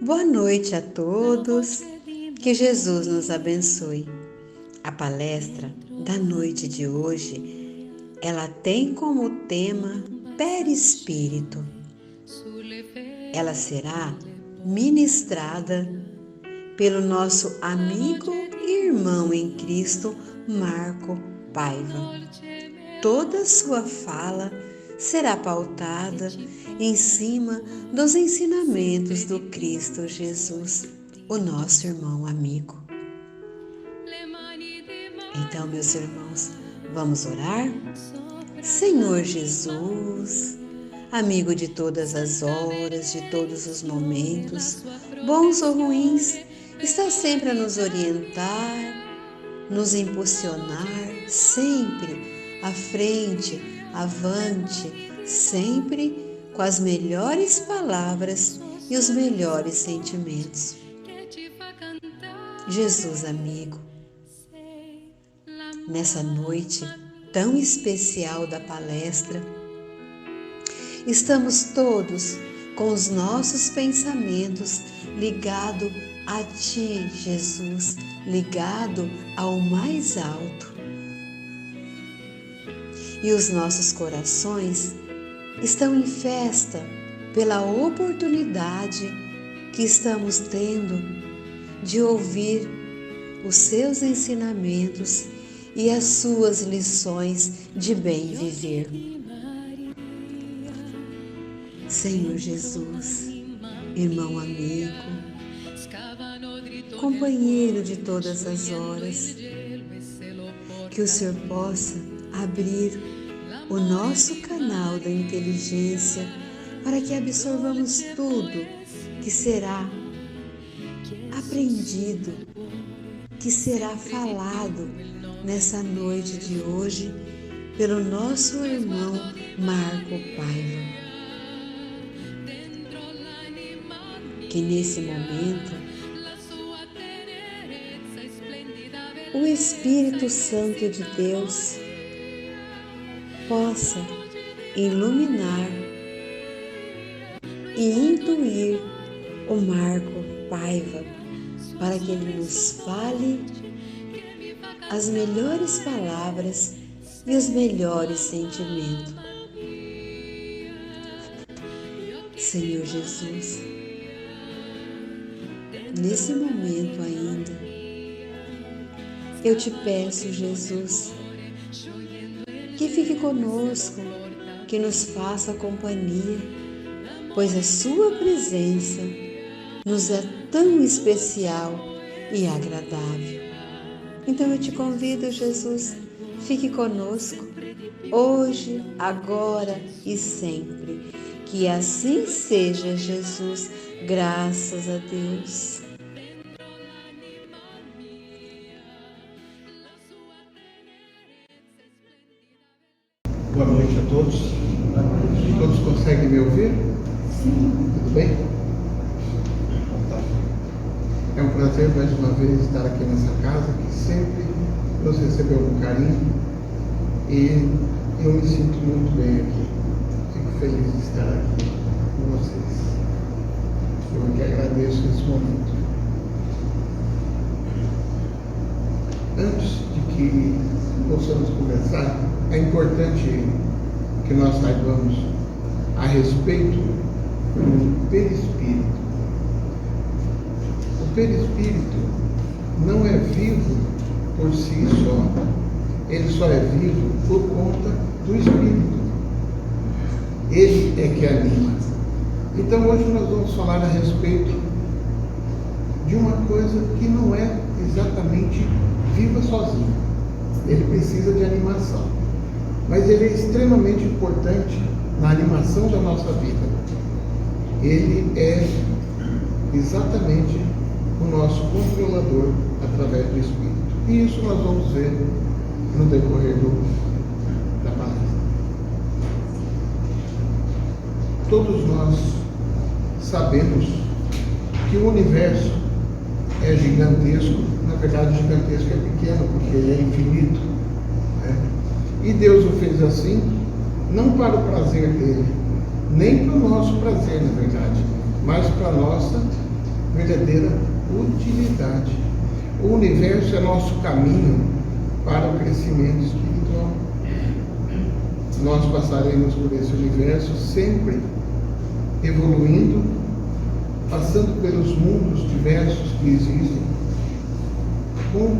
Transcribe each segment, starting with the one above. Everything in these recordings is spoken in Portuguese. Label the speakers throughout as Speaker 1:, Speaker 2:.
Speaker 1: Boa noite a todos, que Jesus nos abençoe. A palestra da noite de hoje, ela tem como tema perispírito. Ela será ministrada pelo nosso amigo e irmão em Cristo, Marco Paiva. Toda sua fala será pautada em cima dos ensinamentos do Cristo Jesus, o nosso irmão amigo. Então, meus irmãos, vamos orar? Senhor Jesus, amigo de todas as horas, de todos os momentos, bons ou ruins, está sempre a nos orientar, nos impulsionar, sempre à frente, avante, sempre com as melhores palavras e os melhores sentimentos. Jesus amigo, nessa noite tão especial da palestra, estamos todos com os nossos pensamentos ligados a Ti, Jesus, ligado ao mais alto. E os nossos corações estão em festa pela oportunidade que estamos tendo de ouvir os seus ensinamentos e as suas lições de bem viver. Senhor Jesus, irmão amigo, companheiro de todas as horas, que o Senhor possa abrir o nosso canal da inteligência para que absorvamos tudo que será aprendido, que será falado nessa noite de hoje pelo nosso irmão Marco Paiva. Que nesse momento o Espírito Santo de Deus possa iluminar e intuir o Marco Paiva para que ele nos fale as melhores palavras e os melhores sentimentos. Senhor Jesus, nesse momento ainda, eu te peço, Jesus, que fique conosco, que nos faça companhia, pois a sua presença nos é tão especial e agradável. Então eu te convido, Jesus, fique conosco, hoje, agora e sempre. Que assim seja, Jesus, graças a Deus.
Speaker 2: Boa noite a todos. Todos conseguem me ouvir? Sim. Tudo bem? É um prazer mais uma vez estar aqui nessa casa que sempre nos recebeu com carinho e eu me sinto muito bem aqui. Fico feliz de estar aqui com vocês. Eu que agradeço esse momento. Antes de que possamos conversar, é importante que nós saibamos a respeito do perispírito. O perispírito não é vivo por si só, ele só é vivo por conta do espírito. Ele é que anima. Então hoje nós vamos falar a respeito de uma coisa que não é exatamente viva sozinho. Ele precisa de animação, mas ele é extremamente importante na animação da nossa vida. Ele é exatamente o nosso controlador através do Espírito. E isso nós vamos ver no decorrer da palestra. Todos nós sabemos que o universo é gigantesco. Na verdade, gigantesco é pequeno, porque ele é infinito, né? E Deus o fez assim, não para o prazer dele, nem para o nosso prazer, na verdade, mas para a nossa verdadeira utilidade. O universo é nosso caminho para o crescimento espiritual. Nós passaremos por esse universo sempre evoluindo, passando pelos mundos diversos que existem, com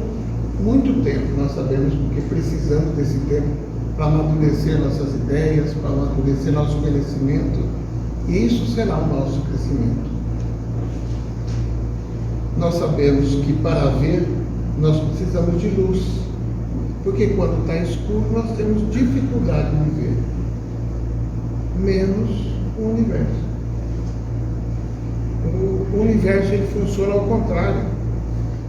Speaker 2: muito tempo. Nós sabemos porque precisamos desse tempo para amadurecer nossas ideias, para amadurecer nosso conhecimento, e isso será o nosso crescimento. Nós sabemos que para ver nós precisamos de luz, porque quando está escuro nós temos dificuldade de ver, menos o universo. O universo ele funciona ao contrário.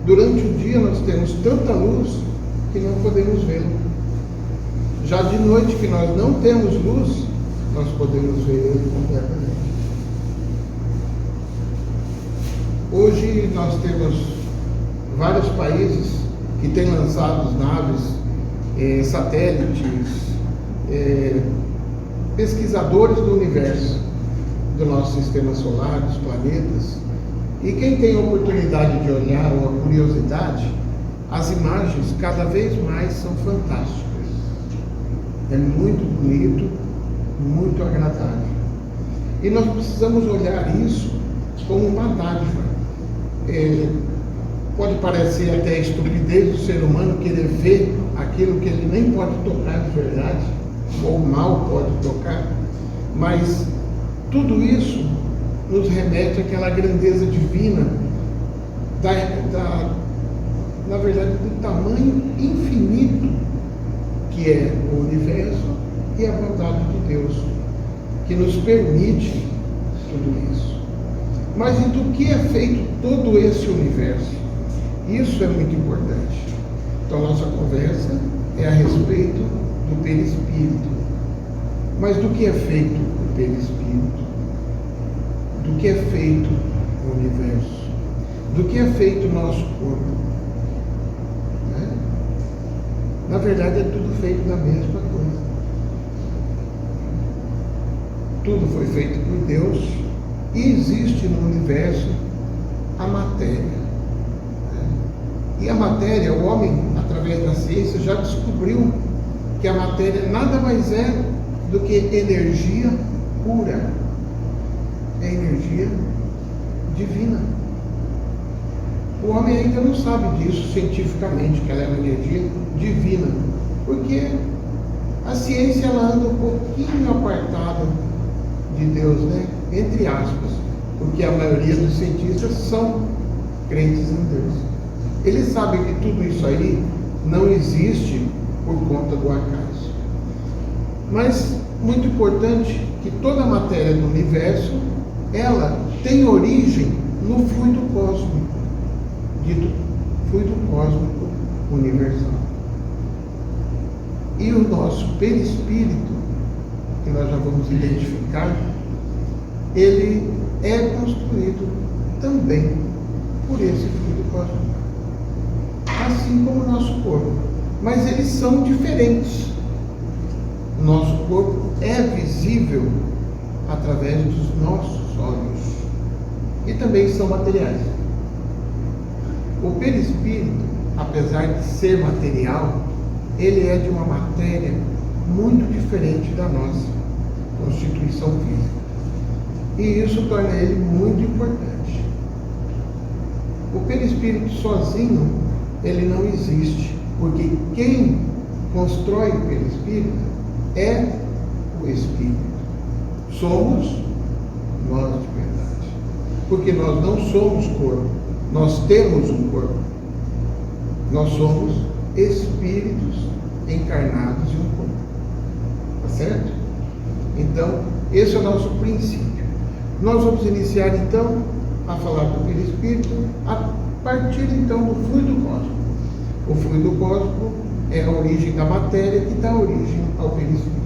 Speaker 2: Durante o dia nós temos tanta luz que não podemos vê-lo. Já de noite, que nós não temos luz, nós podemos ver ele completamente. Hoje nós temos vários países que têm lançado naves, satélites, pesquisadores do universo, do nosso sistema solar, dos planetas. E quem tem a oportunidade de olhar, ou a curiosidade, as imagens cada vez mais são fantásticas. É muito bonito, muito agradável. E nós precisamos olhar isso como uma dádiva. Pode parecer até estupidez do ser humano querer ver aquilo que ele nem pode tocar de verdade, ou mal pode tocar, mas tudo isso nos remete àquela grandeza divina, na verdade, do tamanho infinito que é o universo e a bondade de Deus, que nos permite tudo isso. Mas e do que é feito todo esse universo? Isso é muito importante. Então, nossa conversa é a respeito do perispírito. Mas do que é feito o perispírito? Do que é feito o universo? Do que é feito o nosso corpo? Né? Na verdade, é tudo feito da mesma coisa. Tudo foi feito por Deus e existe no universo a matéria. E a matéria, o homem, através da ciência, já descobriu que a matéria nada mais é do que energia pura. É energia divina. O homem ainda não sabe disso cientificamente, que ela é uma energia divina, porque a ciência ela anda um pouquinho apartada de Deus, né? Entre aspas, porque a maioria dos cientistas são crentes em Deus. Eles sabem que tudo isso aí não existe por conta do acaso. Mas, muito importante, que toda a matéria do universo, ela tem origem no fluido cósmico, dito fluido cósmico universal. E o nosso perispírito, que nós já vamos identificar, ele é construído também por esse fluido cósmico, assim como o nosso corpo. Mas eles são diferentes. O nosso corpo é visível através dos nossos olhos e também são materiais. O perispírito, apesar de ser material, ele é de uma matéria muito diferente da nossa constituição física. E isso torna ele muito importante. O perispírito sozinho, ele não existe, porque quem constrói o perispírito é o espírito. Somos nós de verdade. Porque nós não somos corpo, nós temos um corpo. Nós somos espíritos encarnados em um corpo. Tá certo? Então, esse é o nosso princípio. Nós vamos iniciar então a falar do perispírito a partir então do fluido cósmico. O fluido cósmico é a origem da matéria que dá origem ao perispírito.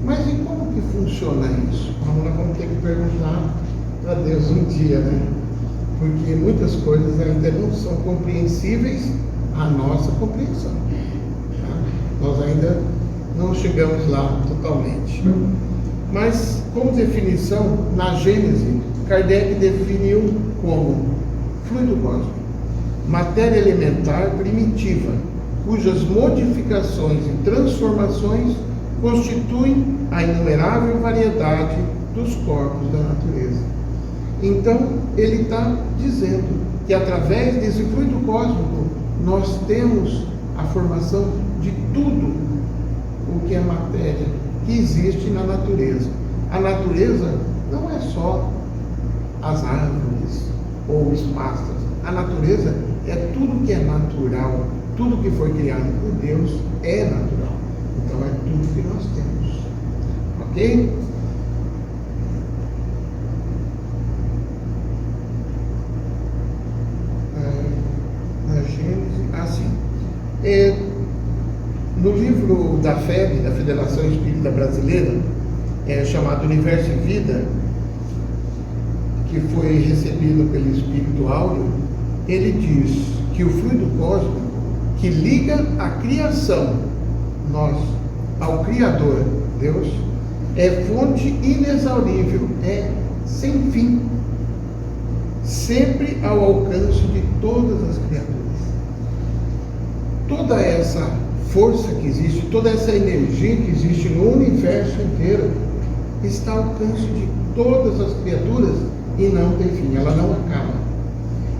Speaker 2: Mas e como que funciona isso? Nós vamos ter que perguntar a Deus um dia, né? Porque muitas coisas ainda não são compreensíveis à nossa compreensão. Tá? Nós ainda não chegamos lá totalmente. Mas, como definição, na Gênese, Kardec definiu como fluido cósmico, matéria elementar primitiva, cujas modificações e transformações constituem a inumerável variedade dos corpos da natureza. Então, ele está dizendo que através desse fluido cósmico nós temos a formação de tudo o que é matéria que existe na natureza. A natureza não é só as árvores ou os pássaros. A natureza é tudo que é natural, tudo que foi criado por Deus é natural. Então é tudo que nós temos. Ok? Na Gênesis, assim. No livro da FEB, da Federação Espírita Brasileira, chamado Universo e Vida, que foi recebido pelo Espírito Áureo, ele diz que o fluido cósmico que liga a criação, nós, ao Criador, Deus, é fonte inexaurível, é sem fim, sempre ao alcance de todas as criaturas. Toda essa força que existe, toda essa energia que existe no universo inteiro, está ao alcance de todas as criaturas e não tem fim, ela não acaba.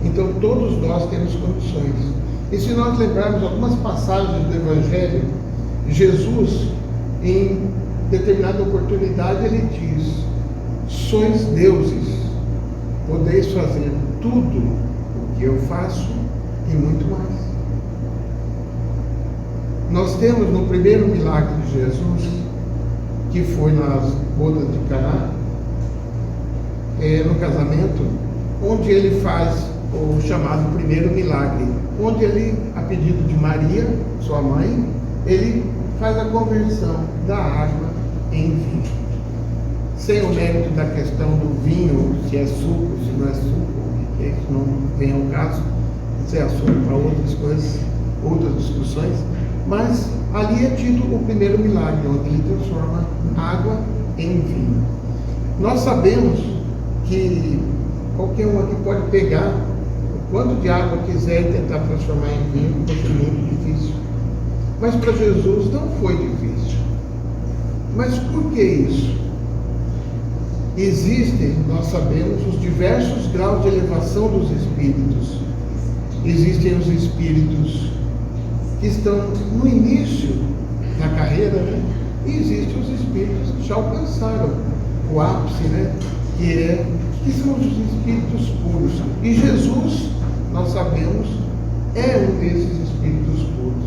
Speaker 2: Então todos nós temos condições. E se nós lembrarmos algumas passagens do Evangelho, Jesus, em determinada oportunidade, ele diz: sois deuses, podeis fazer tudo o que eu faço e muito mais. Nós temos no primeiro milagre de Jesus, que foi nas bodas de Caná, no casamento, onde ele faz o chamado primeiro milagre, onde ele, a pedido de Maria, sua mãe, ele faz a conversão da água em vinho. Sem o mérito da questão do vinho, se é suco, se não é suco, o que é isso, não vem ao caso, se é açúcar para outras coisas, outras discussões, mas ali é tido o primeiro milagre, onde ele transforma água em vinho. Nós sabemos que qualquer um aqui pode pegar o quanto de água quiser e tentar transformar em vinho, porque é muito difícil. Mas para Jesus não foi difícil. Mas por que isso? Existem, nós sabemos, os diversos graus de elevação dos espíritos. Existem os espíritos que estão no início da carreira, né? E existem os espíritos que já alcançaram o ápice, né? Que são os espíritos puros. E Jesus, nós sabemos, é um desses espíritos puros,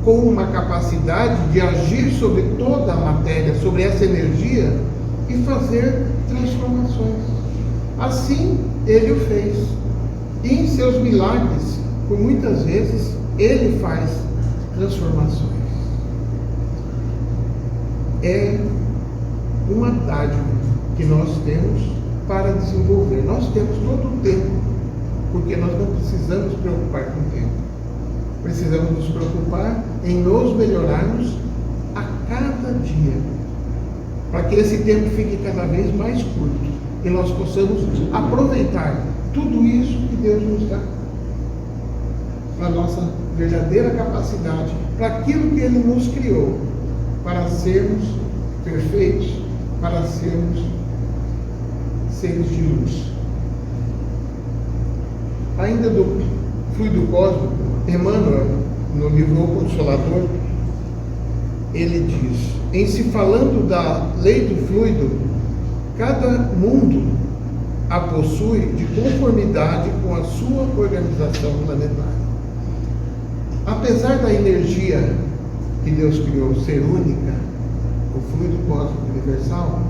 Speaker 2: com uma capacidade de agir sobre toda a matéria, sobre essa energia e fazer transformações. Assim ele o fez. E em seus milagres, por muitas vezes, ele faz transformações. É uma dádiva que nós temos para desenvolver. Nós temos todo o tempo, porque nós não precisamos nos preocupar com o tempo. Precisamos nos preocupar em nos melhorarmos a cada dia, para que esse tempo fique cada vez mais curto e nós possamos aproveitar tudo isso que Deus nos dá, para a nossa verdadeira capacidade, para aquilo que Ele nos criou, para sermos perfeitos, para sermos seres de luz. Ainda do fluido cósmico, Emmanuel, no livro O Consolador, ele diz: em se falando da lei do fluido, cada mundo a possui de conformidade com a sua organização planetária. Apesar da energia que Deus criou ser única, o fluido cósmico universal,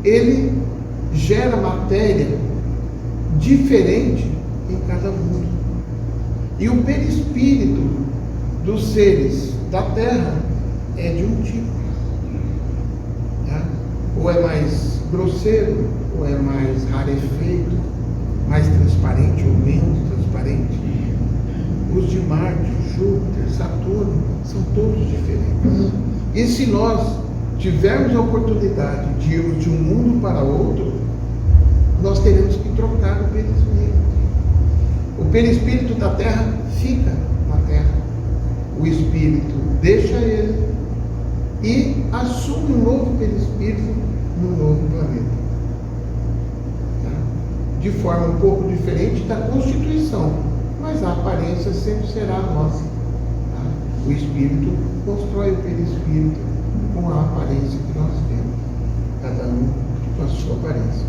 Speaker 2: ele gera matéria diferente em cada mundo. E o perispírito dos seres da Terra é de um tipo. Tá? Ou é mais grosseiro, ou é mais rarefeito, mais transparente ou menos transparente. Os de Marte, Júpiter, Saturno são todos diferentes. E se nós tivermos a oportunidade de irmos de um mundo para outro, nós teremos que trocar o perispírito. O perispírito da terra fica na terra. O espírito deixa ele e assume um novo perispírito no novo planeta. De forma um pouco diferente da constituição, mas a aparência sempre será a nossa. O espírito constrói o perispírito com a aparência que nós temos, cada um com a sua aparência.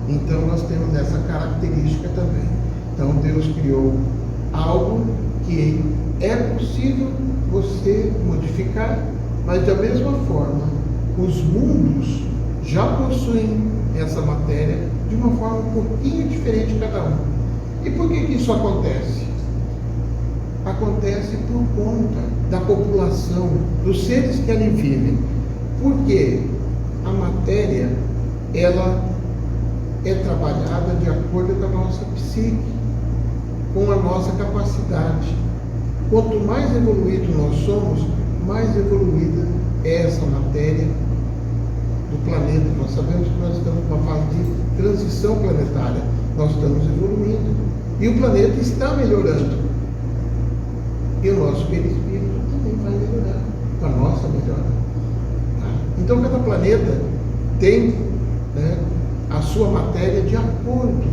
Speaker 2: Então nós temos essa característica também. Então Deus criou algo que é possível você modificar, mas da mesma forma os mundos já possuem essa matéria de uma forma um pouquinho diferente cada um. E por que isso acontece? Acontece por conta da população, dos seres que ali vivem. Porque a matéria, ela é trabalhada de acordo com a nossa psique, com a nossa capacidade. Quanto mais evoluído nós somos, mais evoluída é essa matéria do planeta. Nós sabemos que nós estamos numa fase de transição planetária. Nós estamos evoluindo. E o planeta está melhorando. E o nosso perispírito também vai melhorar, com a nossa melhora. Então cada planeta tem, né, a sua matéria de acordo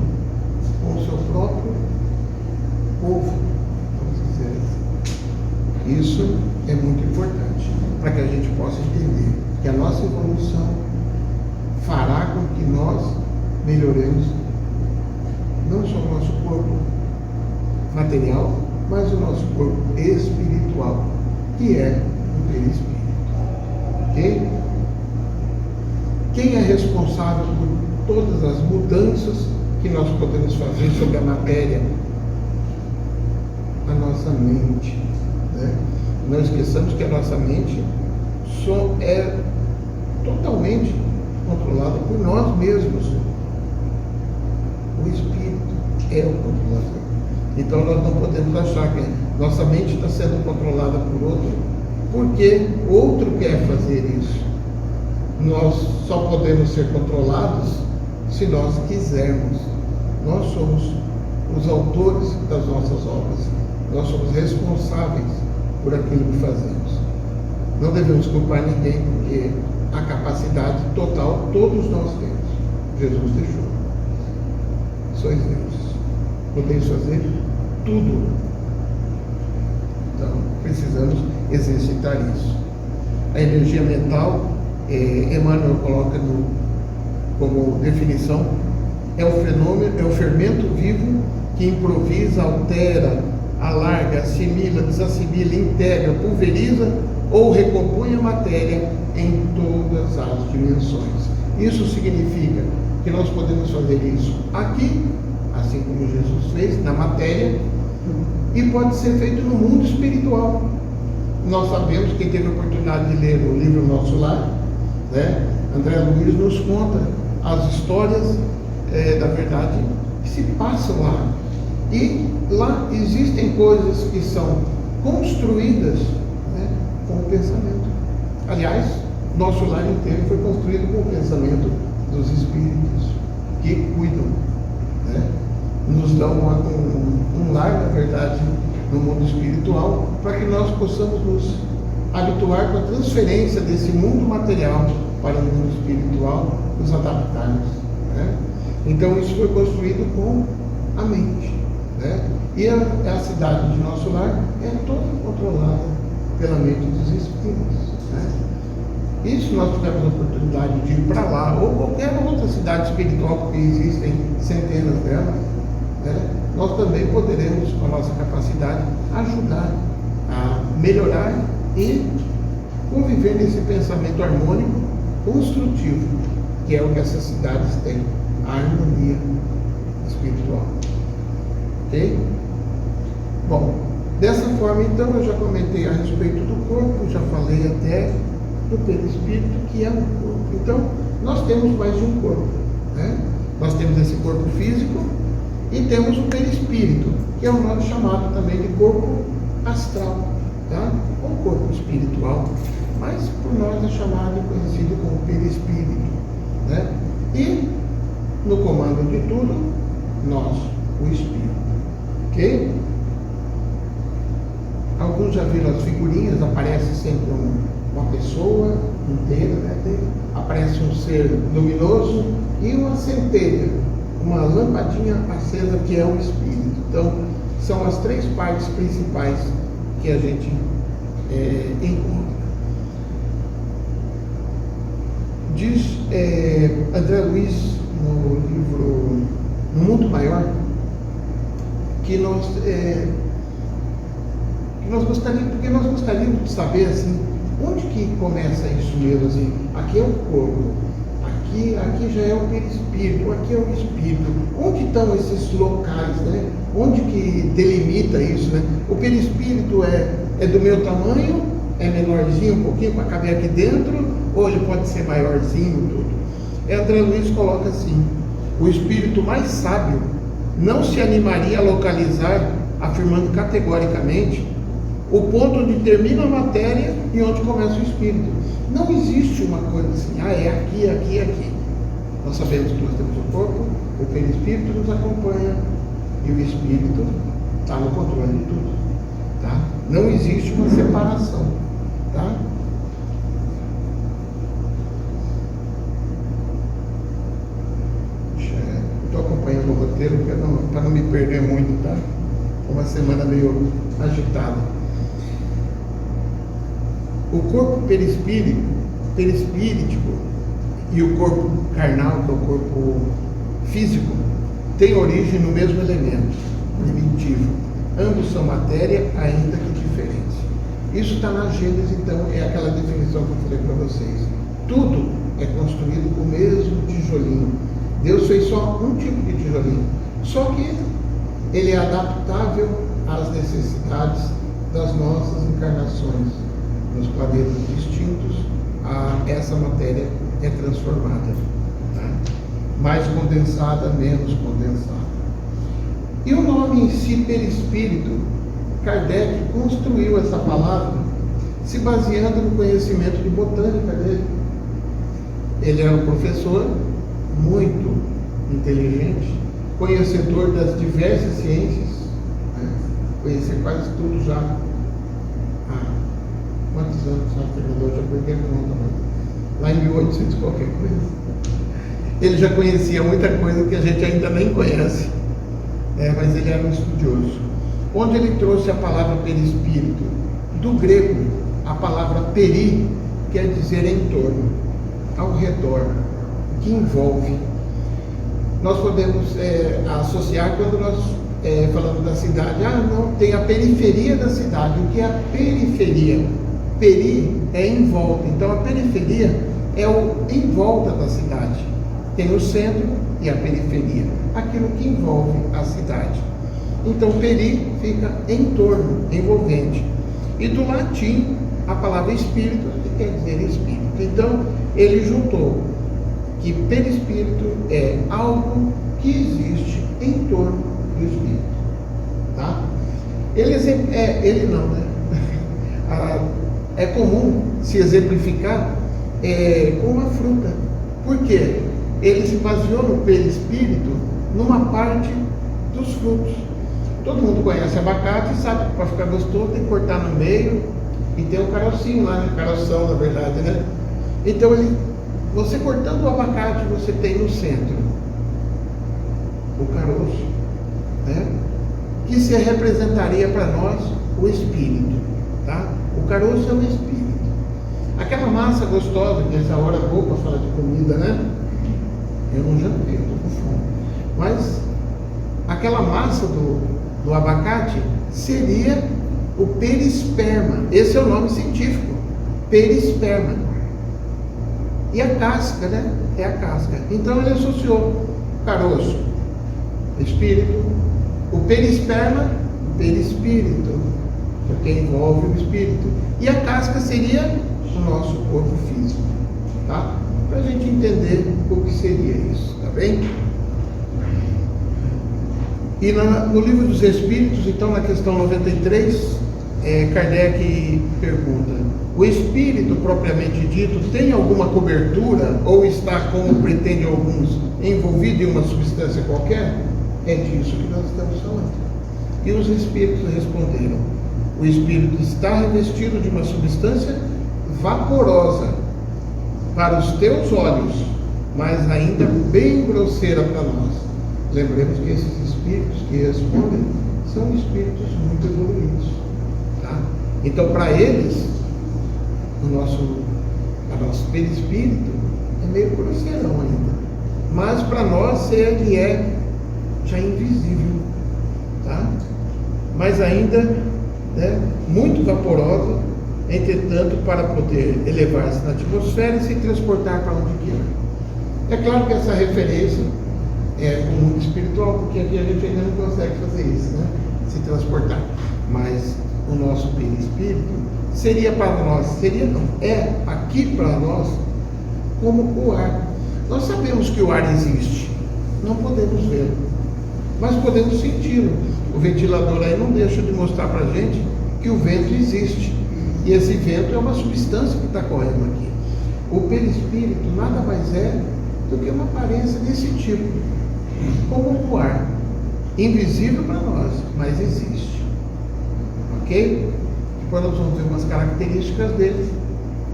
Speaker 2: com o seu próprio povo, vamos dizer assim. Isso é muito importante para que a gente possa entender que a nossa evolução fará com que nós melhoremos não só o nosso corpo material, mas o nosso corpo espiritual, que é o perispírito. Ok? Quem é responsável por todas as mudanças que nós podemos fazer sobre a matéria? A nossa mente. Né? Não esqueçamos que a nossa mente só é totalmente controlada por nós mesmos. O espírito é o controlador. Então nós não podemos achar que nossa mente está sendo controlada por outro, porque outro quer fazer isso. Nós só podemos ser controlados se nós quisermos. Nós somos os autores das nossas obras. Nós somos responsáveis por aquilo que fazemos. Não devemos culpar ninguém, porque a capacidade total todos nós temos. Jesus deixou. Sois Deus. Podeis fazer tudo. Então, precisamos exercitar isso. A energia mental, Emmanuel coloca como definição, é o fenômeno, é o fermento vivo que improvisa, altera, alarga, assimila, desassimila, integra, pulveriza ou recompõe a matéria em todas as dimensões. Isso significa que nós podemos fazer isso aqui, assim como Jesus fez, na matéria, e pode ser feito no mundo espiritual. Nós sabemos, quem teve a oportunidade de ler o livro Nosso Lar, né? André Luiz nos conta as histórias da verdade que se passam lá. E lá existem coisas que são construídas, né, com o pensamento. Aliás, nosso lar inteiro foi construído com o pensamento dos espíritos que cuidam, né? Nos dão um lar, na verdade, no mundo espiritual, para que nós possamos nos habituar com a transferência desse mundo material para o mundo espiritual, nos adaptarmos, né? Então isso foi construído com a mente, né? E a cidade de nosso lar é toda controlada pela mente dos espíritos, né? E se nós tivermos a oportunidade de ir para lá, ou qualquer outra cidade espiritual, porque existem centenas delas, né? Nós também poderemos, com a nossa capacidade, ajudar a melhorar e conviver nesse pensamento harmônico, construtivo, que é o que essas cidades têm, a harmonia espiritual. Ok? Bom, dessa forma, então, eu já comentei a respeito do corpo, já falei até do perispírito, que é um corpo. Então, nós temos mais de um corpo, né? Nós temos esse corpo físico e temos o perispírito, que é o nosso chamado também de corpo astral, tá? ou corpo espiritual, mas por nós é chamado e conhecido como perispírito, né? E no comando de tudo, nós, o espírito, ok? Alguns já viram as figurinhas, aparece sempre uma pessoa inteira, né? Aparece um ser luminoso e uma centelha, uma lampadinha acesa, que é o espírito. Então, são as três partes principais que a gente encontra. Diz André Luiz no livro No Mundo Maior que nós gostaríamos de saber assim, onde que começa isso mesmo, assim, aqui é o corpo, aqui já é o perispírito, aqui é o espírito, onde estão esses locais, né? Onde que delimita isso, né? O perispírito é do meu tamanho, é menorzinho um pouquinho para caber aqui dentro, ou ele pode ser maiorzinho, tudo. André Luiz coloca assim: o espírito mais sábio não se animaria a localizar, afirmando categoricamente o ponto onde termina a matéria e onde começa o espírito. Não existe uma coisa assim, é aqui, aqui, aqui. Nós sabemos que nós temos o corpo, o perispírito nos acompanha e o espírito está no controle de tudo, tá? Não existe uma separação, tá? Estou acompanhando o roteiro para não me perder muito, tá? Uma semana meio agitada. O corpo perispíritico e o corpo carnal, que é o corpo físico, têm origem no mesmo elemento, primitivo. Ambos são matéria, ainda que diferentes. Isso está na Gênesis, então, é aquela definição que eu falei para vocês. Tudo é construído com o mesmo tijolinho. Deus fez só um tipo de tijolinho, só que ele é adaptável às necessidades das nossas encarnações. Nos planetas distintos, essa matéria é transformada, tá? Mais condensada, menos condensada. E o nome em si, perispírito, Kardec construiu essa palavra se baseando no conhecimento de botânica dele. Ele era um professor muito inteligente, conhecedor das diversas ciências, né? Conhecia quase tudo já. Quantos anos já terminou? Já perdi a conta, mas lá em 1800 qualquer coisa. Ele já conhecia muita coisa que a gente ainda nem conhece, mas ele era um estudioso. Onde ele trouxe a palavra perispírito? Do grego, a palavra peri quer dizer em torno, ao redor, que envolve. Nós podemos associar quando nós falamos da cidade, não, tem a periferia da cidade. O que é a periferia? Peri é em volta, então a periferia é o em volta da cidade. Tem o centro e a periferia, aquilo que envolve a cidade. Então peri fica em torno, envolvente. E do latim, a palavra espírito, que quer dizer espírito. Então ele juntou que perispírito é algo que existe em torno do espírito, tá? Ele não, né? É comum se exemplificar com uma fruta. Por quê? Ele se baseou no perispírito numa parte dos frutos. Todo mundo conhece abacate e sabe que para ficar gostoso tem que cortar no meio e tem o carocinho lá, né? Caroção, na verdade, né? Então você cortando o abacate, você tem no centro o caroço, né? Que se representaria para nós o espírito, tá? O caroço é o espírito. Aquela massa gostosa, que essa hora é boa para falar de comida, né? Eu não jantei, eu estou com fome. Mas aquela massa do abacate seria o perisperma. Esse é o nome científico, perisperma. E a casca, né? É a casca. Então ele associou o caroço, espírito, o perisperma, perispírito, porque envolve o espírito. E a casca seria o nosso corpo físico, tá? Para a gente entender o que seria isso, tá bem? E no livro dos Espíritos, então, na questão 93, Kardec pergunta: o espírito propriamente dito tem alguma cobertura ou está, como pretendem alguns, envolvido em uma substância qualquer? É disso que nós estamos falando. E os espíritos responderam: o espírito está revestido de uma substância vaporosa para os teus olhos, mas ainda bem grosseira para nós. Lembremos que esses espíritos que respondem são espíritos muito evoluídos, tá? Então, para eles, o nosso perispírito é meio grosseirão ainda, mas para nós ele é já invisível, tá? Mas ainda, né, muito vaporosa, entretanto, para poder elevar-se na atmosfera e se transportar para onde quer. É claro que essa referência é o mundo espiritual, porque aqui a gente ainda não consegue fazer isso, né? Se transportar. Mas o nosso perispírito seria para nós, é aqui para nós como o ar. Nós sabemos que o ar existe, não podemos vê-lo, mas podemos senti-lo. O ventilador aí não deixa de mostrar para a gente que o vento existe, e esse vento é uma substância que está correndo aqui. O perispírito nada mais é do que uma aparência desse tipo, como o ar, invisível para nós, mas existe, ok? Depois nós vamos ver umas características dele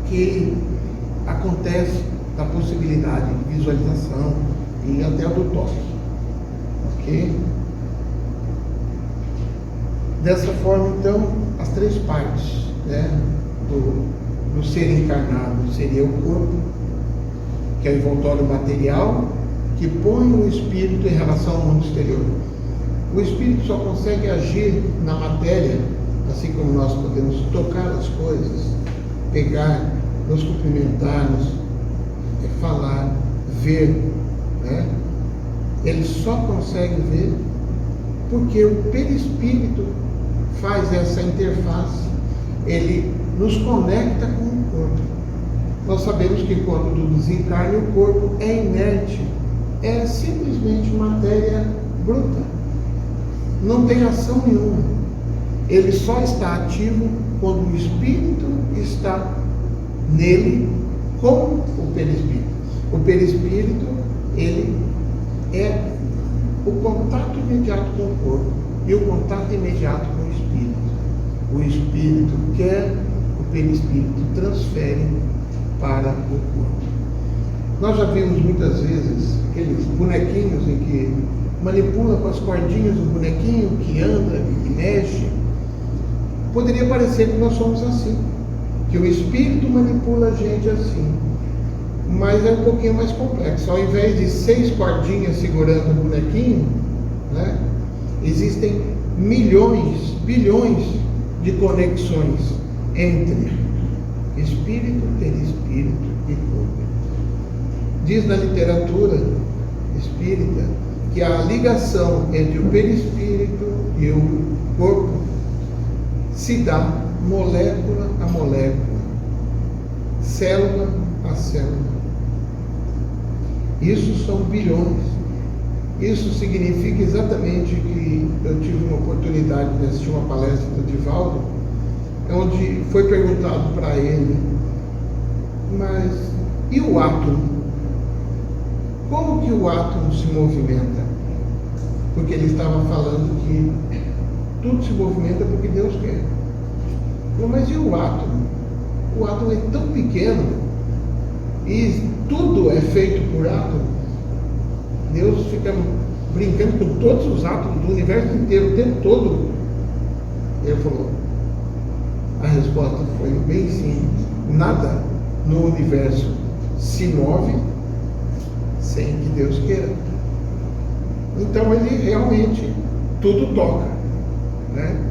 Speaker 2: que acontece da possibilidade de visualização e até do toque, ok? Dessa forma, então, as três partes, né, do ser encarnado seria o corpo, que é o envoltório material que põe o espírito em relação ao mundo exterior. O espírito só consegue agir na matéria, assim como nós podemos tocar as coisas, pegar, nos cumprimentarmos, falar, ver, né? Ele só consegue ver porque o perispírito faz essa interface, ele nos conecta com o corpo. Nós sabemos que quando desencarna, o corpo é inerte, é simplesmente matéria bruta, não tem ação nenhuma. Ele só está ativo quando o espírito está nele com o perispírito. O perispírito, ele é o contato imediato com o corpo e o contato imediato com o espírito. O espírito quer, o perispírito transfere para o corpo. Nós já vimos muitas vezes aqueles bonequinhos em que manipula com as cordinhas o bonequinho que anda e mexe. Poderia parecer que nós somos assim, que o espírito manipula a gente assim, mas é um pouquinho mais complexo. Ao invés de 6 cordinhas segurando o bonequinho, né, existem milhões, bilhões de conexões entre espírito, perispírito e corpo. Diz na literatura espírita que a ligação entre o perispírito e o corpo se dá molécula a molécula, célula a célula. Isso são bilhões. Isso significa exatamente que eu tive uma oportunidade de assistir uma palestra do Divaldo, onde foi perguntado para ele: mas e o átomo? Como que o átomo se movimenta? Porque ele estava falando que tudo se movimenta porque Deus quer. Mas e o átomo? O átomo é tão pequeno e tudo é feito por átomo. Deus fica brincando com todos os átomos do universo inteiro o tempo todo. Ele falou, a resposta foi bem simples: nada no universo se move sem que Deus queira. Então ele realmente tudo toca, né?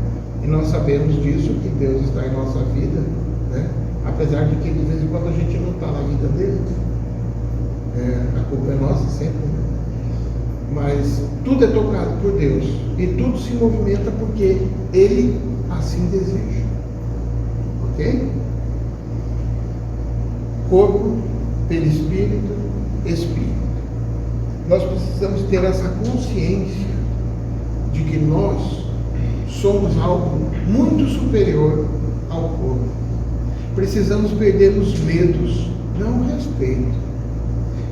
Speaker 2: E nós sabemos disso, que Deus está em nossa vida, né? Apesar de que de vez em quando a gente não está na vida dele, a culpa é nossa sempre, né? Mas tudo é tocado por Deus e tudo se movimenta porque Ele assim deseja, ok? Corpo, perispírito, espírito. Nós precisamos ter essa consciência de que nós somos algo muito superior ao corpo. Precisamos perder os medos, não o respeito.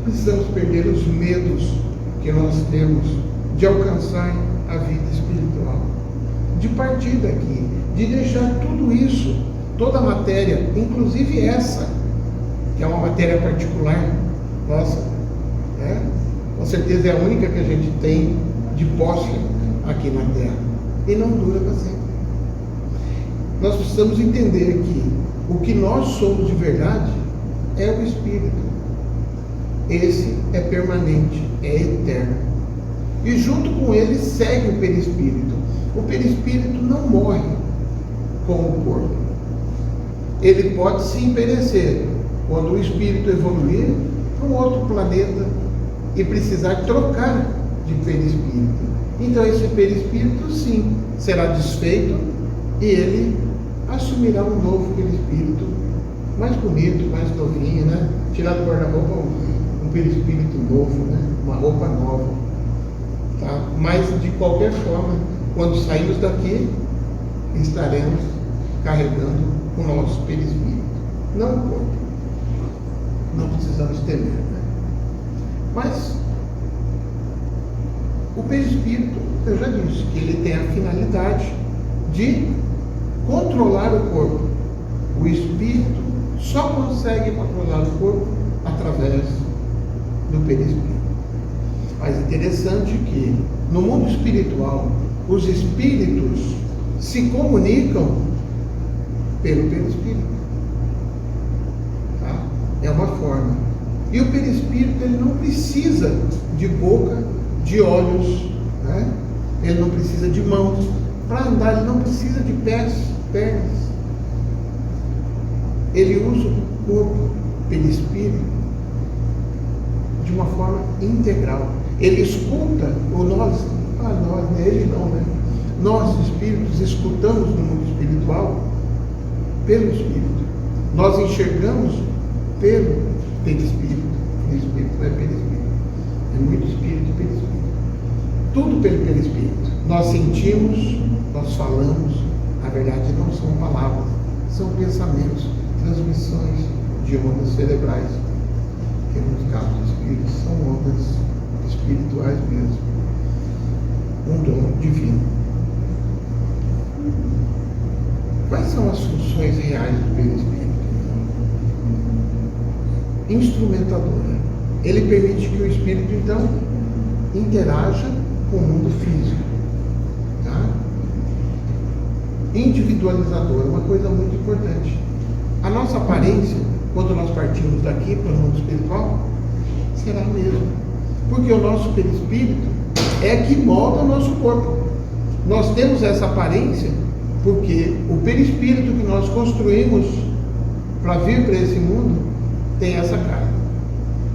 Speaker 2: Precisamos perder os medos que nós temos de alcançar a vida espiritual, de partir daqui, de deixar tudo isso, toda a matéria, inclusive essa, que é uma matéria particular nossa, né? Com certeza é a única que a gente tem de posse aqui na Terra, e não dura para sempre. Nós precisamos entender que o que nós somos de verdade é o Espírito. Esse é permanente, é eterno. E junto com ele segue o perispírito. O perispírito não morre com o corpo. Ele pode sim perecer quando o espírito evoluir para um outro planeta e precisar trocar de perispírito. Então esse perispírito sim será desfeito e ele assumirá um novo perispírito mais bonito, mais novinho, né? Tirar do guarda-roupa um perispírito novo, né? Uma roupa nova, tá? Mas de qualquer forma, quando sairmos daqui, estaremos carregando o nosso perispírito, não o corpo. Não precisamos temer, né? Mas o perispírito, eu já disse que ele tem a finalidade de controlar o corpo. O espírito só consegue controlar o corpo através do perispírito. Mas interessante que no mundo espiritual os espíritos se comunicam pelo perispírito, tá? É uma forma. E o perispírito ele não precisa de boca, de olhos, né? Ele não precisa de mãos para andar, ele não precisa de pés, pernas. Ele usa o corpo perispírito de uma forma integral. Ele escuta, ou nós, né? Ele não, né? Nós, espíritos, escutamos no mundo espiritual pelo espírito. Nós enxergamos pelo perispírito. Perispírito não é perispírito. É muito espírito e perispírito. Tudo pelo perispírito. Nós sentimos, nós falamos. Na verdade, não são palavras, são pensamentos, transmissões de ondas cerebrais. Que nos casos de espíritos são ondas espirituais mesmo. Um dom divino. Quais são as funções reais do perispírito? Instrumentadora. Ele permite que o espírito, então, interaja com o mundo físico. Tá? Individualizadora, uma coisa muito importante. A nossa aparência, quando nós partimos daqui para o mundo espiritual, será a mesma. Porque o nosso perispírito é que molda o nosso corpo. Nós temos essa aparência porque o perispírito que nós construímos para vir para esse mundo tem essa cara.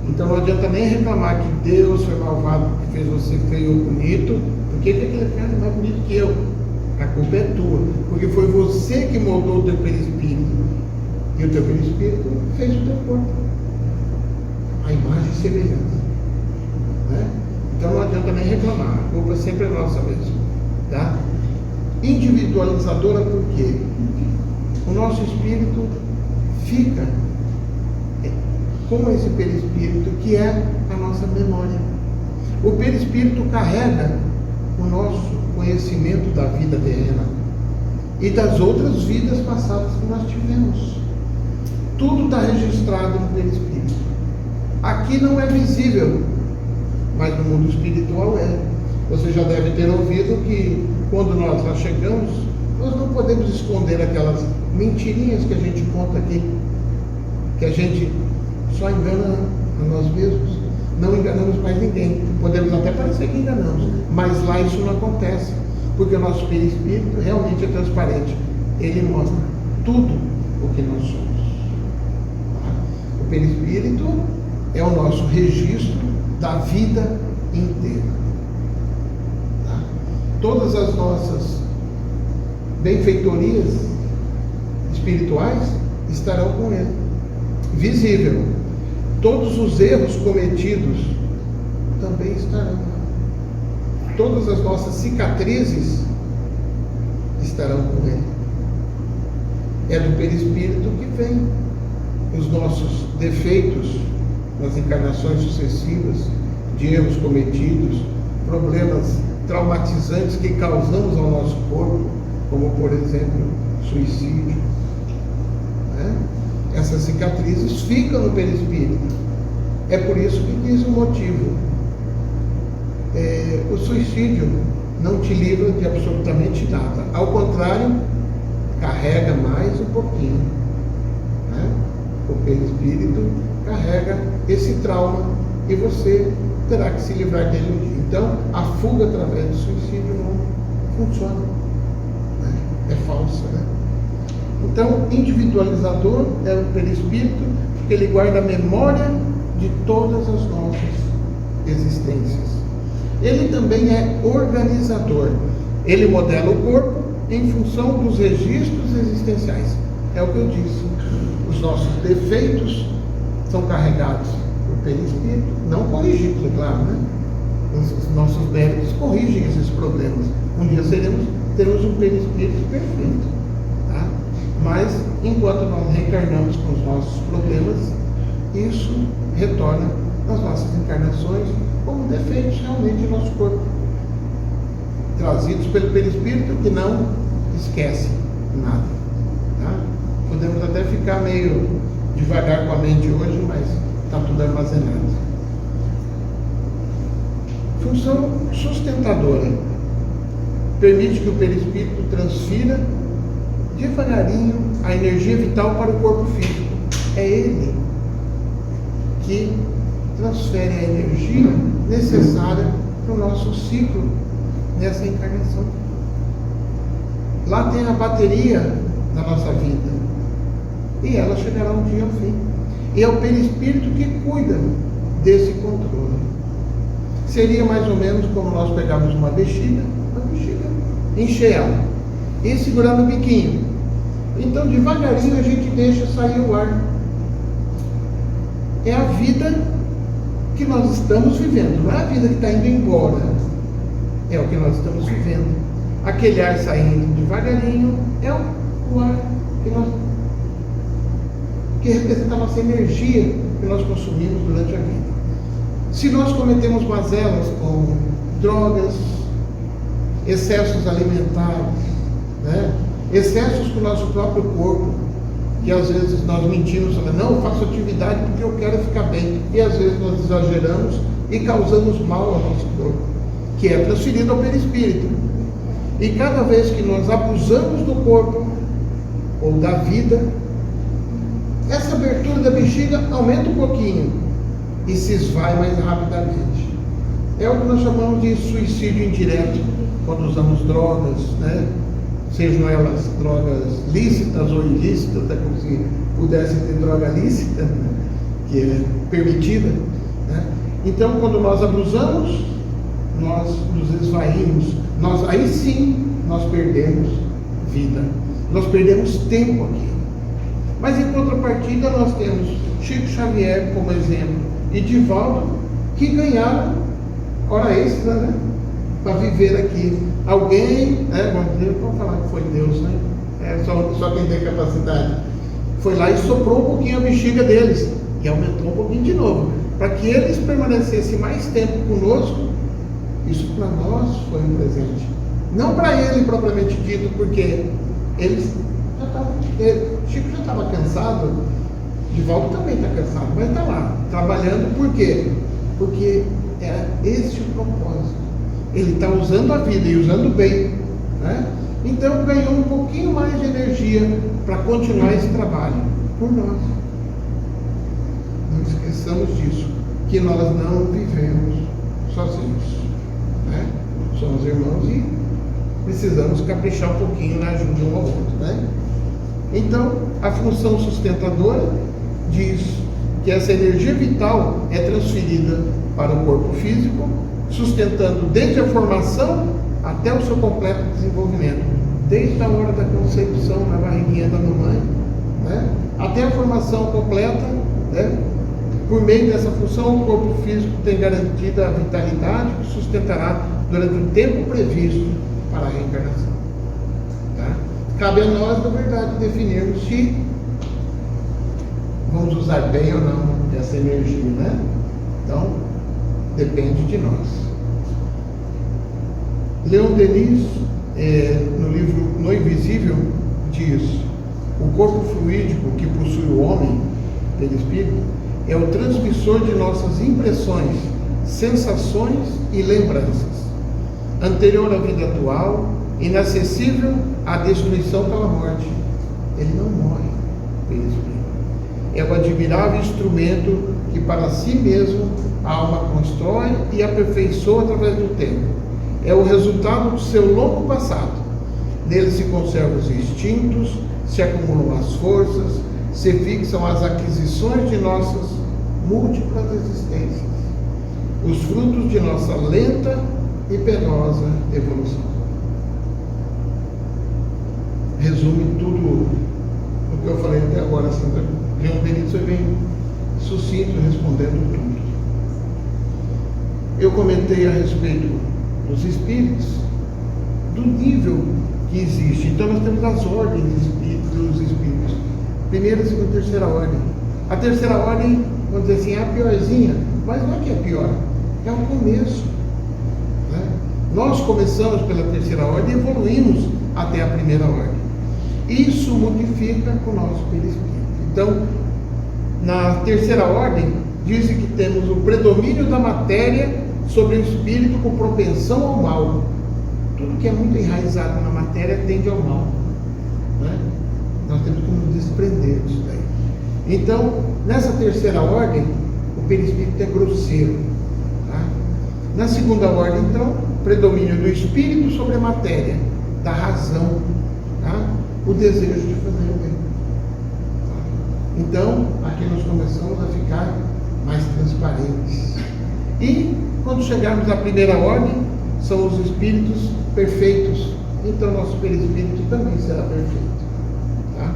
Speaker 2: Então não adianta nem reclamar que Deus foi malvado porque fez você feio ou bonito, porque ele tem aquele cara mais bonito que eu. A culpa é tua, porque foi você que moldou o teu perispírito. E o teu perispírito fez o teu corpo. A imagem e semelhança. Né? Então não adianta nem reclamar, a culpa sempre é nossa mesmo. Tá? Individualizadora porque o nosso espírito fica com esse perispírito que é a nossa memória. O perispírito carrega o nosso conhecimento da vida terrena e das outras vidas passadas que nós tivemos. Tudo está registrado no perispírito. Aqui não é visível, mas no mundo espiritual é. Você já deve ter ouvido que quando nós lá chegamos, nós não podemos esconder aquelas mentirinhas que a gente conta aqui, que a gente só engana a nós mesmos, não enganamos mais ninguém. Podemos até parecer que enganamos, mas lá isso não acontece, porque o nosso perispírito realmente é transparente. Ele mostra tudo o que nós somos. O perispírito é o nosso registro da vida inteira. Todas as nossas benfeitorias espirituais estarão com ele, visível. Todos os erros cometidos também estarão. Todas as nossas cicatrizes estarão com Ele. É do perispírito que vem os nossos defeitos nas encarnações sucessivas, de erros cometidos, problemas traumatizantes que causamos ao nosso corpo, como, por exemplo, suicídio. Essas cicatrizes ficam no perispírito. É por isso que diz o motivo. O suicídio não te livra de absolutamente nada. Ao contrário, carrega mais um pouquinho. O perispírito carrega esse trauma e você terá que se livrar dele um dia. Então, a fuga através do suicídio não funciona. É falsa, Então, individualizador é o perispírito, porque ele guarda a memória de todas as nossas existências. Ele também é organizador. Ele modela o corpo em função dos registros existenciais. É o que eu disse. Os nossos defeitos são carregados por perispírito, não corrigidos, é claro, Os nossos méritos corrigem esses problemas. Um dia teremos um perispírito perfeito, Mas, enquanto nós reencarnamos com os nossos problemas, isso retorna nas nossas encarnações como defeitos realmente do nosso corpo, trazidos pelo perispírito que não esquece nada. Podemos até ficar meio devagar com a mente hoje, mas está tudo armazenado. Função sustentadora. Permite que o perispírito transfira devagarinho a energia vital para o corpo físico. É ele que transfere a energia necessária para o nosso ciclo nessa encarnação. Lá tem a bateria da nossa vida e ela chegará um dia ao fim. E é o perispírito que cuida desse controle. Seria mais ou menos como nós pegarmos uma bexiga, encher ela e segurar no biquinho. Então, devagarinho a gente deixa sair o ar. É a vida que nós estamos vivendo, não é a vida que está indo embora. É o que nós estamos vivendo. Aquele ar saindo devagarinho é o ar que representa a nossa energia que nós consumimos durante a vida. Se nós cometemos mazelas como drogas, excessos alimentares, excessos com o nosso próprio corpo, que às vezes nós mentimos, não, eu faço atividade porque eu quero ficar bem, e às vezes nós exageramos e causamos mal ao nosso corpo, que é transferido ao perispírito. E cada vez que nós abusamos do corpo ou da vida, essa abertura da bexiga aumenta um pouquinho e se esvai mais rapidamente. É o que nós chamamos de suicídio indireto, quando usamos drogas, sejam elas drogas lícitas ou ilícitas, até como se pudesse ter droga lícita, que é permitida. Então, quando nós abusamos, nós nos esvaímos, aí sim nós perdemos vida, nós perdemos tempo aqui. Mas em contrapartida nós temos Chico Xavier como exemplo e Divaldo, que ganharam hora extra, para viver aqui. Alguém, vamos falar que foi Deus, só quem tem capacidade, foi lá e soprou um pouquinho a bexiga deles e aumentou um pouquinho de novo, para que eles permanecessem mais tempo conosco. Isso para nós foi um presente, não para ele propriamente dito, porque Chico já estava cansado, Divaldo também está cansado, mas está lá, trabalhando. Por quê? Porque é esse o propósito. Ele está usando a vida e usando bem, Então ganhou um pouquinho mais de energia para continuar esse trabalho por nós. Não esqueçamos disso, que nós não vivemos sozinhos, Somos irmãos e precisamos caprichar um pouquinho na ajuda um ao outro, Então, a função sustentadora diz que essa energia vital é transferida para o corpo físico, sustentando desde a formação até o seu completo desenvolvimento, desde a hora da concepção na barriguinha da mamãe, até a formação completa, Por meio dessa função, o corpo físico tem garantida a vitalidade que sustentará durante o tempo previsto para a reencarnação. Cabe a nós, na verdade, definirmos se vamos usar bem ou não essa energia, né? Então, depende de nós. Leon Denis, no livro No Invisível, diz: o corpo fluídico que possui o homem, pelo Espírito, é o transmissor de nossas impressões, sensações e lembranças, anterior à vida atual, inacessível à destruição pela morte. Ele não morre pelo Espírito. É o admirável instrumento que para si mesmo a alma constrói e aperfeiçoa através do tempo. É o resultado do seu longo passado. Nele se conservam os instintos, se acumulam as forças, se fixam as aquisições de nossas múltiplas existências, os frutos de nossa lenta e penosa evolução. Resume tudo o que eu falei até agora. Leon Denis foi bem sucinto respondendo tudo. Eu comentei a respeito dos espíritos, do nível que existe. Então nós temos as ordens dos espíritos: primeira, segunda, terceira ordem. A terceira ordem, vamos dizer assim, é a piorzinha, mas não é que é pior, é o começo, né? Nós começamos pela terceira ordem e evoluímos até a primeira ordem. Isso modifica o nosso perispírito. Então, na terceira ordem, dizem que temos o predomínio da matéria sobre o espírito com propensão ao mal. Tudo que é muito enraizado na matéria tende ao mal, né? Nós temos que nos desprender disso daí. Então, nessa terceira ordem, o perispírito é grosseiro, tá? Na segunda ordem, então, predomínio do espírito sobre a matéria, da razão, tá? O desejo de fazer o bem. Então, aqui nós começamos a ficar mais transparentes. E, quando chegarmos à primeira ordem, são os espíritos perfeitos. Então, nosso perispírito também será perfeito. Tá?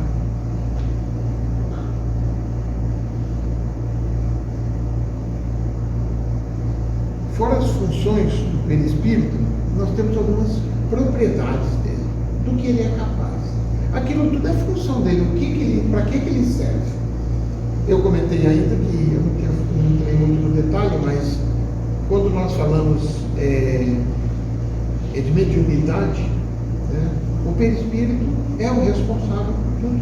Speaker 2: Fora as funções do perispírito, nós temos algumas propriedades dele, do que ele é capaz. Aquilo tudo é função dele, para que ele serve. Eu comentei ainda que eu não entrei muito no detalhe, mas quando nós falamos de mediunidade, né, o perispírito é o responsável por tudo,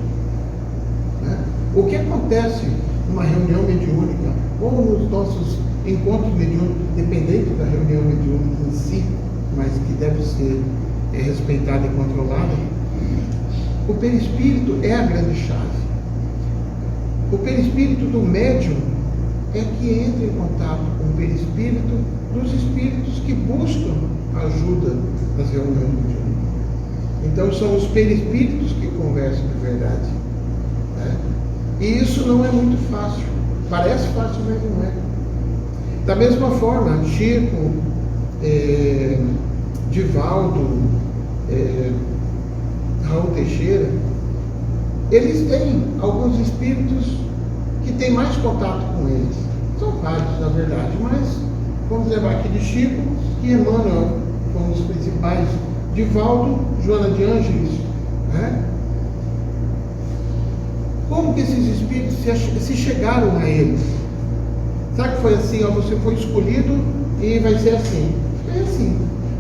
Speaker 2: né? O que acontece numa reunião mediúnica ou nos nossos encontros mediúnicos, dependente da reunião mediúnica em si, mas que deve ser respeitada e controlada, o perispírito é a grande chave. O perispírito do médium é que entra em contato com o perispírito dos espíritos que buscam ajuda nas reuniões mediúnicas. Então são os perispíritos que conversam de verdade, né? E isso não é muito fácil. Parece fácil, mas não é. Da mesma forma, Chico, Divaldo, Raul Teixeira, eles têm alguns espíritos que têm mais contato com eles. São vários, na verdade, mas vamos levar aqui de Chico e Emmanuel como os principais. Divaldo, Joana de Ângeles, né? Como que esses espíritos se chegaram a eles? Será que foi assim, ó, você foi escolhido e vai ser assim? Foi assim,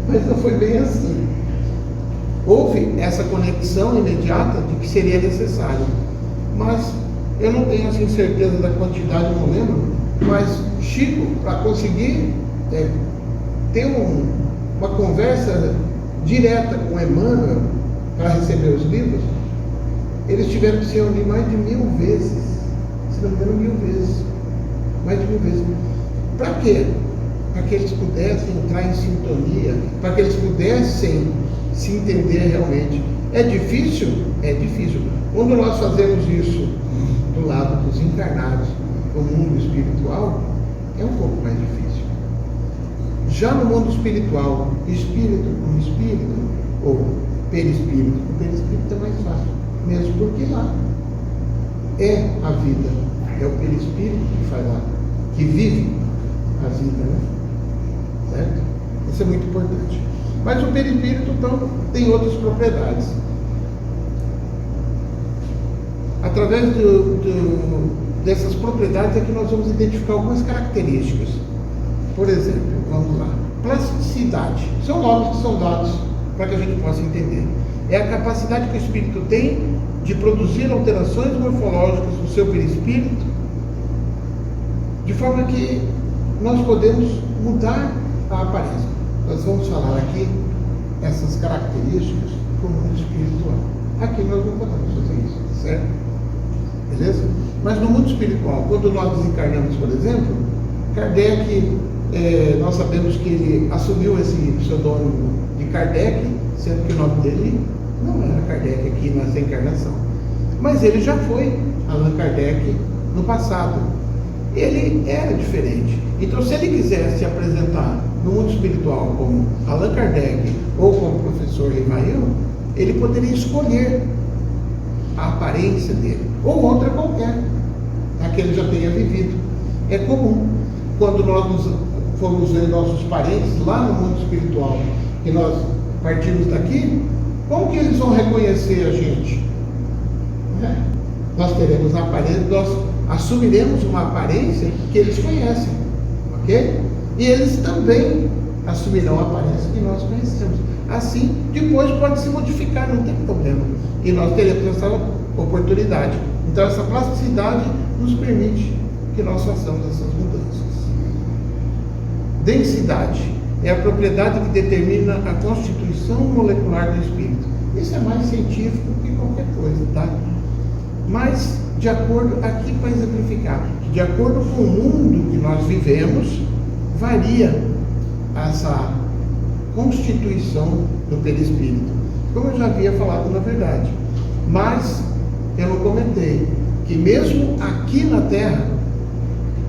Speaker 2: mas não foi bem assim. Houve essa conexão imediata de que seria necessário, mas eu não tenho assim certeza da quantidade, não lembro, mas Chico, para conseguir ter uma conversa direta com Emmanuel para receber os livros, eles tiveram que se reunir mais de 1000 vezes, se não me engano 1000 vezes, mais de 1000 vezes. Para quê? Para que eles pudessem entrar em sintonia, para que eles pudessem se entender realmente. É difícil? É difícil. Quando nós fazemos isso do lado dos encarnados, no mundo espiritual, é um pouco mais difícil. Já no mundo espiritual, espírito com espírito, ou perispírito com perispírito, é mais fácil, mesmo porque lá é a vida, é o perispírito que faz lá, que vive a vida, né? Certo? Isso é muito importante. Mas o perispírito, então, tem outras propriedades. Através dessas propriedades é que nós vamos identificar algumas características. Por exemplo, vamos lá, plasticidade. São nomes que são dados para que a gente possa entender. É a capacidade que o espírito tem de produzir alterações morfológicas no seu perispírito, de forma que nós podemos mudar a aparência. Nós vamos falar aqui essas características do mundo espiritual. Aqui nós não podemos fazer isso, certo? Beleza? Mas no mundo espiritual, quando nós desencarnamos, por exemplo, Kardec, nós sabemos que ele assumiu esse pseudônimo de Kardec, sendo que o nome dele não era Kardec aqui nessa encarnação. Mas ele já foi Allan Kardec no passado. Ele era diferente. Então, se ele quisesse se apresentar no mundo espiritual como Allan Kardec ou como professor Rivail, ele poderia escolher a aparência dele, ou outra qualquer, a que ele já tenha vivido. É comum, quando nós formos ver nossos parentes lá no mundo espiritual, e nós partimos daqui, como que eles vão reconhecer a gente? Nós teremos a aparência, nós assumiremos uma aparência que eles conhecem, ok? E eles também assumirão a aparência que nós conhecemos. Assim, depois pode se modificar, não tem problema. E nós teremos essa oportunidade. Então, essa plasticidade nos permite que nós façamos essas mudanças. Densidade é a propriedade que determina a constituição molecular do espírito. Isso é mais científico que qualquer coisa, tá? Mas, de acordo, aqui para exemplificar, de acordo com o mundo que nós vivemos, varia essa constituição do perispírito, como eu já havia falado na verdade. Mas eu não comentei que mesmo aqui na Terra,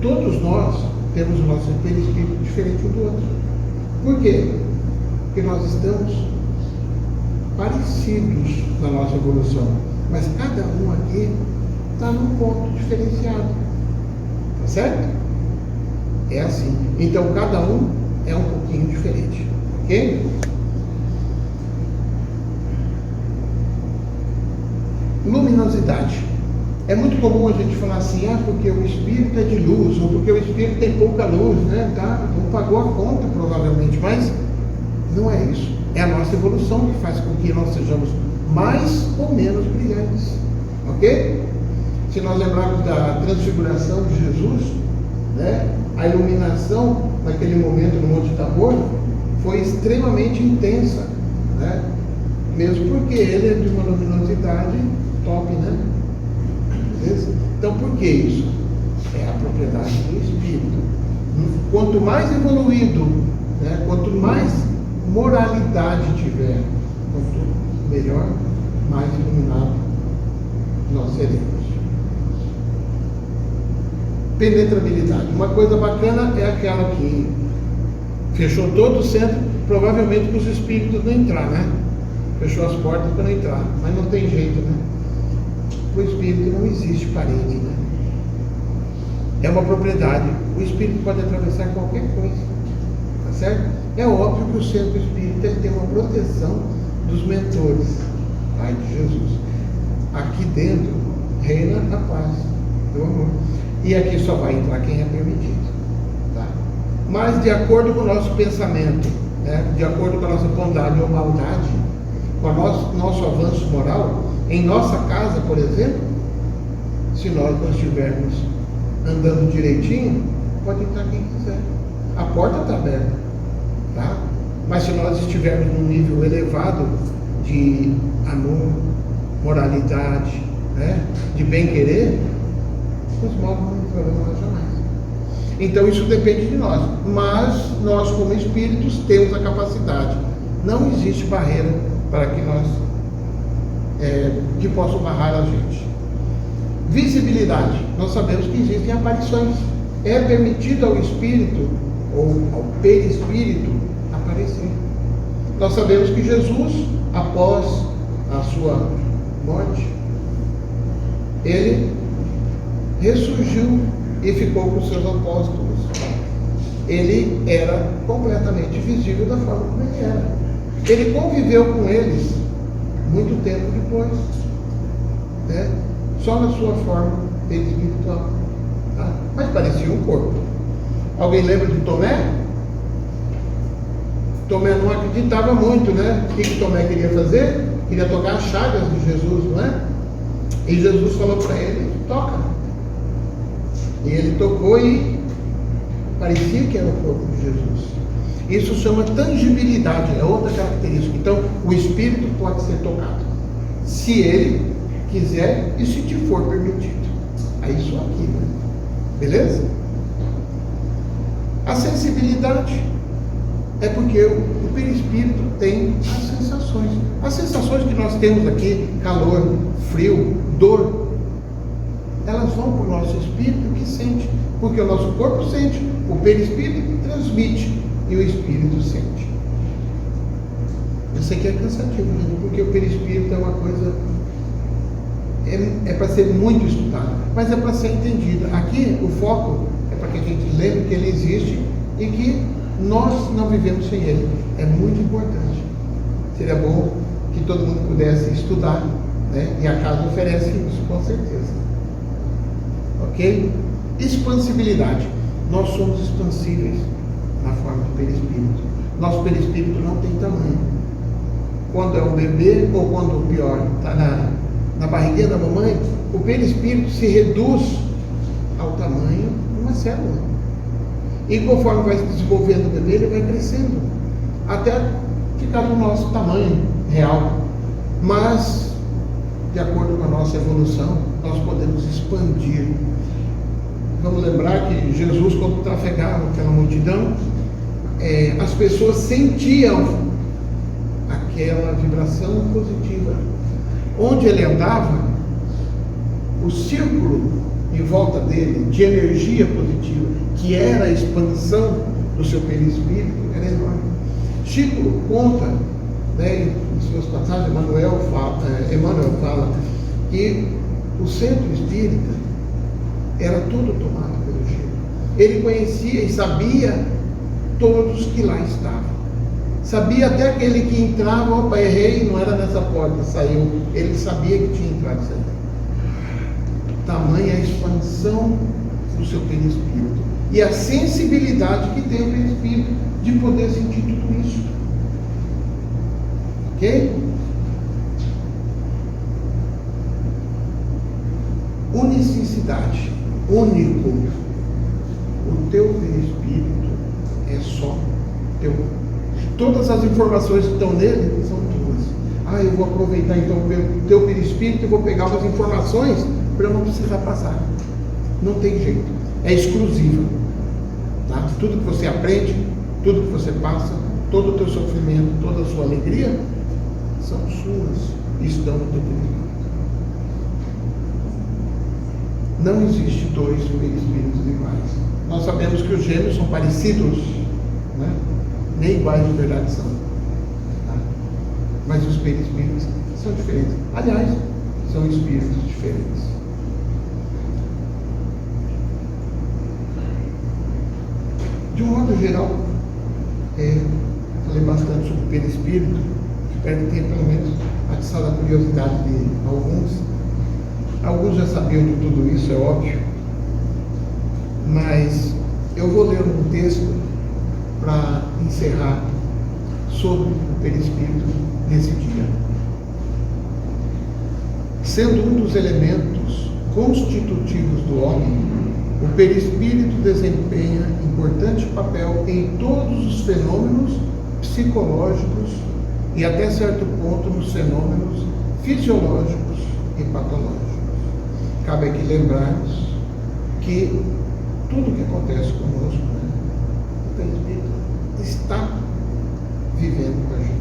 Speaker 2: todos nós temos o nosso perispírito diferente um do outro. Por quê? Porque nós estamos parecidos na nossa evolução, mas cada um aqui está num ponto diferenciado. Tá certo? É assim. Então cada um é um pouquinho diferente. Ok? Luminosidade. É muito comum a gente falar assim, porque o espírito é de luz, ou porque o espírito tem pouca luz, né? Tá? Não pagou a conta, provavelmente, mas não é isso. É a nossa evolução que faz com que nós sejamos mais ou menos brilhantes. Ok? Se nós lembrarmos da transfiguração de Jesus, né? A iluminação naquele momento no Monte Tabor foi extremamente intensa, né? Mesmo porque ele é de uma luminosidade top, né? Beleza? Então, por que isso? É a propriedade do espírito. Quanto mais evoluído, né? Quanto mais moralidade tiver, quanto melhor, mais iluminado nós seremos. Penetrabilidade. Uma coisa bacana é aquela que fechou todo o centro, provavelmente para os espíritos não entrar, né? Fechou as portas para não entrar, mas não tem jeito, né? Para o espírito não existe parede, né? É uma propriedade. O espírito pode atravessar qualquer coisa, tá certo? É óbvio que o centro espírita ele tem uma proteção dos mentores, ai de Jesus. Aqui dentro reina a paz, o amor. E aqui só vai entrar quem é permitido, tá? Mas de acordo com o nosso pensamento, né? De acordo com a nossa bondade ou maldade, com o nosso avanço moral, em nossa casa, por exemplo, se nós não estivermos andando direitinho, pode entrar quem quiser. A porta está aberta, tá? Mas se nós estivermos num nível elevado de amor, moralidade, né? De bem-querer, os maus não entrarão lá jamais. Então isso depende de nós. Mas nós, como espíritos, temos a capacidade. Não existe barreira para que nós que possam barrar a gente. Visibilidade. Nós sabemos que existem aparições. É permitido ao espírito ou ao perispírito aparecer. Nós sabemos que Jesus, após a sua morte, ele ressurgiu e ficou com os seus apóstolos. Ele era completamente visível da forma como ele era. Ele conviveu com eles muito tempo depois, né? só na sua forma espiritual. Tá? Mas parecia um corpo. Alguém lembra de Tomé? Tomé não acreditava muito, né? O que Tomé queria fazer? Queria tocar as chagas de Jesus, não é? E Jesus falou para ele: toca. E ele tocou e parecia que era o corpo de Jesus. Isso chama tangibilidade, é outra característica. Então, o Espírito pode ser tocado, se ele quiser e se te for permitido. É isso aqui, né? Beleza? A sensibilidade é porque o perispírito tem as sensações. As sensações que nós temos aqui, calor, frio, dor, elas vão para o nosso espírito que sente, porque o nosso corpo sente, o perispírito transmite e o espírito sente. Isso aqui é cansativo, gente, porque o perispírito é uma coisa, é para ser muito estudado, mas é para ser entendida. Aqui o foco é para que a gente lembre que ele existe e que nós não vivemos sem ele. É muito importante. Seria bom que todo mundo pudesse estudar, né? E a casa oferece isso, com certeza. Ok? Expansibilidade. Nós somos expansíveis na forma do perispírito. Nosso perispírito não tem tamanho. Quando é um bebê, ou quando, pior, está na barriguinha da mamãe, o perispírito se reduz ao tamanho de uma célula. E conforme vai se desenvolvendo o bebê, ele vai crescendo, até ficar do nosso tamanho real. Mas, de acordo com a nossa evolução, nós podemos expandir. Vamos lembrar que Jesus, quando trafegava aquela multidão, as pessoas sentiam aquela vibração positiva. Onde ele andava, o círculo em volta dele de energia positiva, que era a expansão do seu perispírito, era enorme. Chico conta, né, em suas passagens, Emmanuel fala que o centro espírita era tudo tomado pelo Chico. Ele conhecia e sabia todos que lá estavam. Sabia até aquele que entrava: opa, errei, não era nessa porta, saiu. Ele sabia que tinha entrado e saído. Tamanha a expansão do seu perispírito e a sensibilidade que tem o perispírito de poder sentir tudo isso. Ok? Unicidade, único. O teu perispírito é só teu. Todas as informações que estão nele são tuas. Eu vou aproveitar então o teu perispírito e vou pegar umas informações para eu não precisar passar. Não tem jeito. É exclusiva. Tá? Tudo que você aprende, tudo que você passa, todo o teu sofrimento, toda a sua alegria, são suas e estão no teu perispírito. Não existe dois perispíritos iguais. Nós sabemos que os gêmeos são parecidos, né? Nem iguais de verdade são. Tá? Mas os perispíritos são diferentes. Aliás, são espíritos diferentes. De um modo geral, falei bastante sobre o perispírito. Espero que tenha pelo menos atiçado a curiosidade de alguns. Alguns já sabiam de tudo isso, é óbvio. Mas eu vou ler um texto para encerrar sobre o perispírito nesse dia. Sendo um dos elementos constitutivos do homem, o perispírito desempenha importante papel em todos os fenômenos psicológicos e até certo ponto nos fenômenos fisiológicos e patológicos. Cabe aqui lembrarmos que tudo que acontece conosco, o perispírito está vivendo com a gente.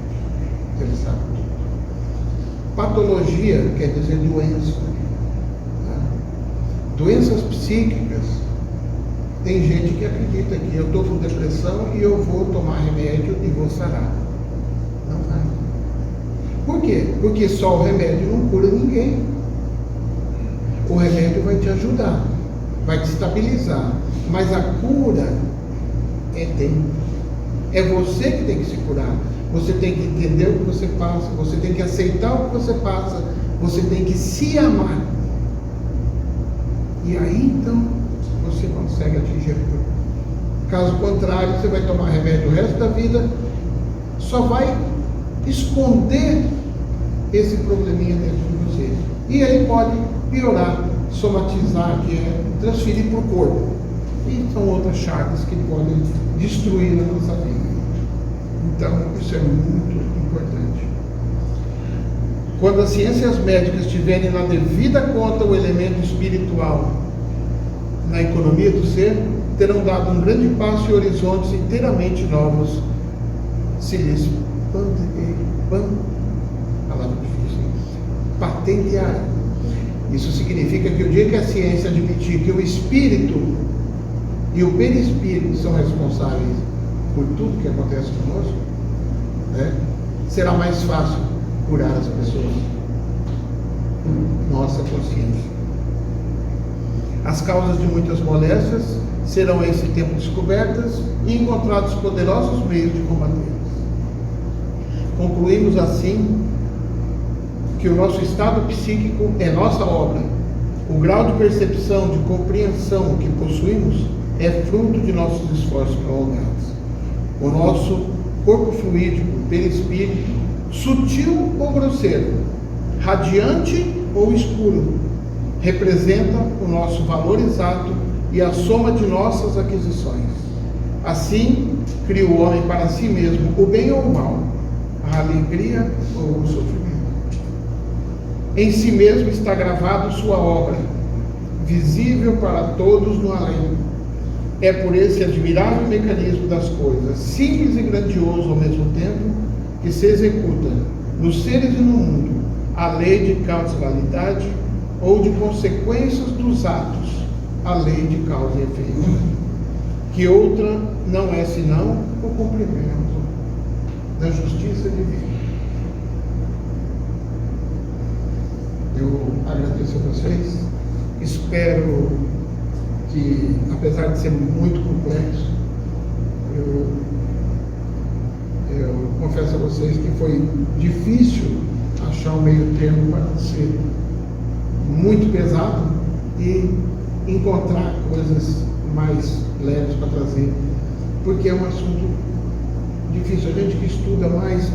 Speaker 2: Ele sabe tudo. Patologia quer dizer doença. Tá? Doenças psíquicas. Tem gente que acredita que eu estou com depressão e eu vou tomar remédio e vou sarar. Não vai. Por quê? Porque só o remédio não cura ninguém. O remédio vai te ajudar, vai te estabilizar, mas a cura é dentro. É você que tem que se curar. Você tem que entender o que você passa, você tem que aceitar o que você passa, você tem que se amar. E aí então você consegue atingir a cura. Caso contrário, você vai tomar remédio o resto da vida, só vai esconder esse probleminha dentro de você. E ele pode piorar, somatizar, que é transferir para o corpo. E são outras chagas que podem destruir a nossa vida. Então, isso é muito importante. Quando as ciências médicas tiverem na devida conta o elemento espiritual na economia do ser, terão dado um grande passo em horizontes inteiramente novos. Se lhes palavra difícil, patentear. Isso significa que o dia que a ciência admitir que o espírito e o perispírito são responsáveis por tudo que acontece conosco, né, será mais fácil curar as pessoas. Nossa consciência. As causas de muitas moléstias serão esse tempo descobertas e encontrados poderosos meios de combatê-las. Concluímos assim que o nosso estado psíquico é nossa obra. O grau de percepção, de compreensão que possuímos é fruto de nossos esforços prolongados. O nosso corpo fluídico, perispírito, sutil ou grosseiro, radiante ou escuro, representa o nosso valor exato e a soma de nossas aquisições. Assim, cria o homem para si mesmo o bem ou o mal, a alegria ou o sofrimento. Em si mesmo está gravado sua obra, visível para todos no além. É por esse admirável mecanismo das coisas, simples e grandioso ao mesmo tempo, que se executa nos seres e no mundo a lei de causalidade ou de consequências dos atos, a lei de causa e efeito, que outra não é senão o cumprimento da justiça divina. Eu agradeço a vocês, espero que, apesar de ser muito complexo, eu confesso a vocês que foi difícil achar um meio termo para ser muito pesado e encontrar coisas mais leves para trazer, porque é um assunto difícil. A gente que estuda mais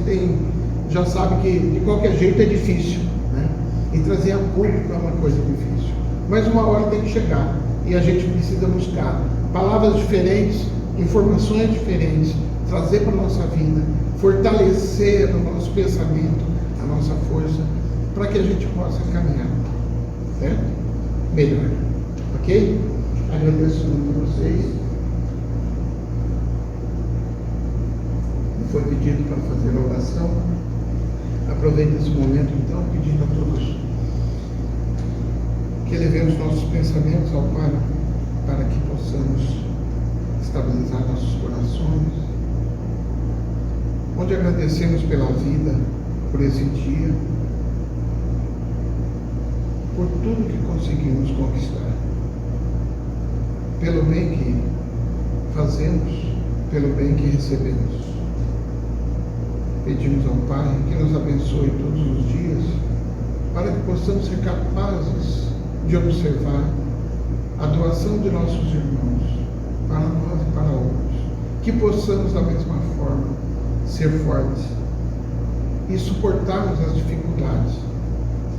Speaker 2: já sabe que de qualquer jeito é difícil, né? E trazer a público é uma coisa difícil, mas uma hora tem que chegar e a gente precisa buscar palavras diferentes, informações diferentes, trazer para a nossa vida, fortalecer o nosso pensamento, a nossa força, para que a gente possa caminhar, certo? Melhor, ok? Agradeço muito a vocês. Foi pedido para fazer a oração. Aproveito esse momento, então, pedindo a todos que elevemos nossos pensamentos ao Pai, para que possamos estabilizar nossos corações, onde agradecemos pela vida, por esse dia, por tudo que conseguimos conquistar, pelo bem que fazemos, pelo bem que recebemos. Pedimos ao Pai que nos abençoe todos os dias, para que possamos ser capazes de observar a doação de nossos irmãos, para nós e para outros, que possamos da mesma forma ser fortes e suportarmos as dificuldades,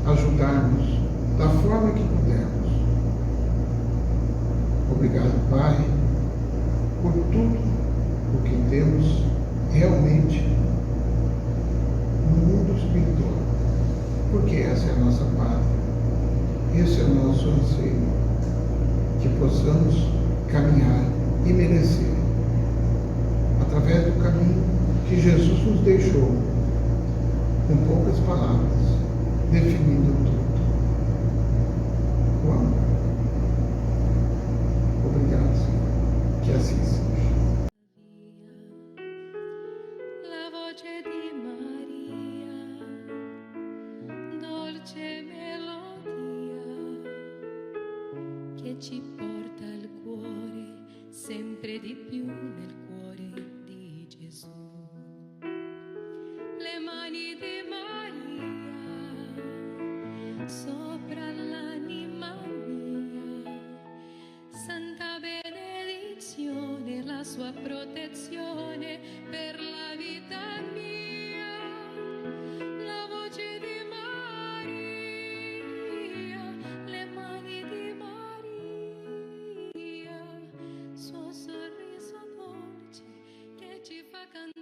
Speaker 2: ajudarmos da forma que pudermos. Obrigado, Pai, por tudo o que temos realmente no mundo espiritual, porque essa é a nossa pátria, esse é o nosso anseio, que possamos caminhar e merecer, através do caminho que Jesus nos deixou, com poucas palavras, definindo tudo. O amor. Obrigado, Senhor. Que assim seja.
Speaker 3: La voce di Maria, dolce melodia, che ci porta al cuore, sempre di più nel cuore di Gesù. Le mani di Maria sopra l'anima mia, cantare